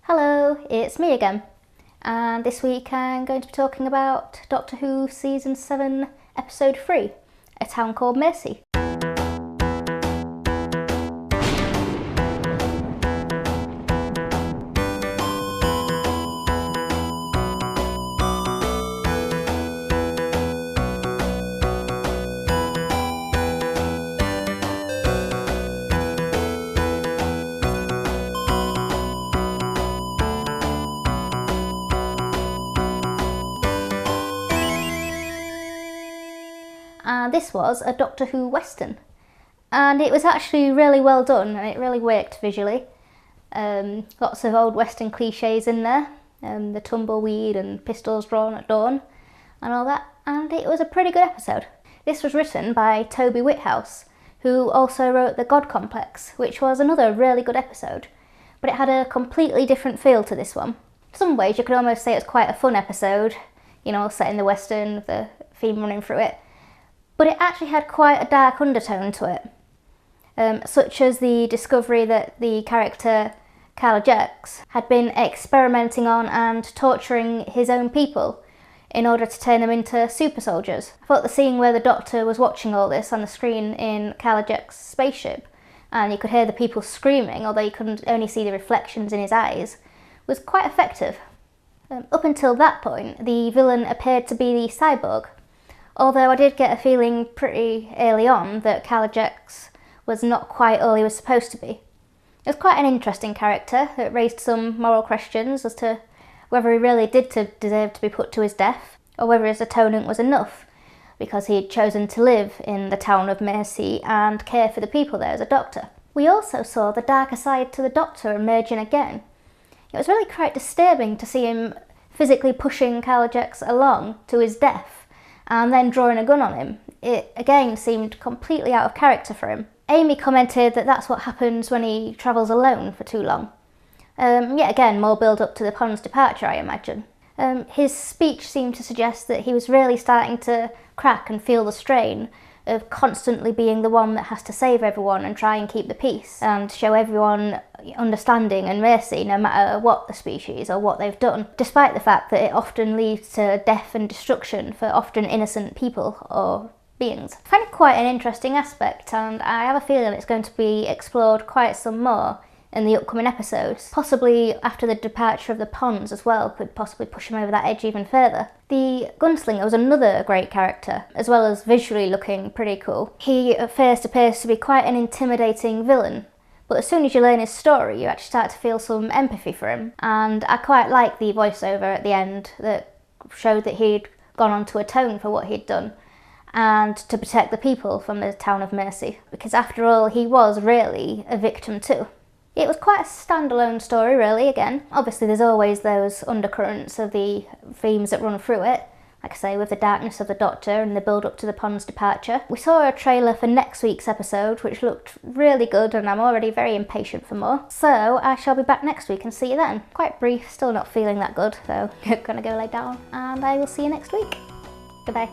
Hello, it's me again, and this week I'm going to be talking about Doctor Who Season 7, Episode 3, A Town Called Mercy. And this was a Doctor Who Western, and it was actually really well done and it really worked visually. Lots of old Western cliches in there, the tumbleweed and pistols drawn at dawn and all that, and it was a pretty good episode. This was written by Toby Whithouse, who also wrote The God Complex, which was another really good episode, but it had a completely different feel to this one. In some ways you could almost say it's quite a fun episode, you know, set in the Western with the theme running through it. But it actually had quite a dark undertone to it, such as the discovery that the character Kahler Jex had been experimenting on and torturing his own people in order to turn them into super soldiers. I thought the scene where the Doctor was watching all this on the screen in Kahler Jex's spaceship, and you could hear the people screaming, although you couldn't only see the reflections in his eyes, was quite effective. Up until that point, the villain appeared to be the cyborg, although I did get a feeling pretty early on that Kahler Jex was not quite all he was supposed to be. It was quite an interesting character that raised some moral questions as to whether he really did deserve to be put to his death, or whether his atonement was enough, because he had chosen to live in the town of Mercy and care for the people there as a doctor. We also saw the darker side to the Doctor emerging again. It was really quite disturbing to see him physically pushing Kahler Jex along to his death, and then drawing a gun on him. It again seemed completely out of character for him. Amy commented that that's what happens when he travels alone for too long. Yet again, more build up to the Pond's departure, I imagine. His speech seemed to suggest that he was really starting to crack and feel the strain of constantly being the one that has to save everyone and try and keep the peace and show everyone understanding and mercy no matter what the species or what they've done, despite the fact that it often leads to death and destruction for often innocent people or beings. I find it quite an interesting aspect, and I have a feeling it's going to be explored quite some more in the upcoming episodes. Possibly after the departure of the Ponds as well could possibly push him over that edge even further. The Gunslinger was another great character, as well as visually looking pretty cool. He at first appears to be quite an intimidating villain, but as soon as you learn his story you actually start to feel some empathy for him, and I quite like the voiceover at the end that showed that he'd gone on to atone for what he'd done and to protect the people from the town of Mercy, because after all he was really a victim too. It was quite a standalone story really, again. Obviously there's always those undercurrents of the themes that run through it, like I say, with the darkness of the Doctor and the build up to the Pond's departure. We saw a trailer for next week's episode which looked really good, and I'm already very impatient for more. So I shall be back next week and see you then. Quite brief, still not feeling that good, so I'm gonna go lay down, and I will see you next week. Goodbye.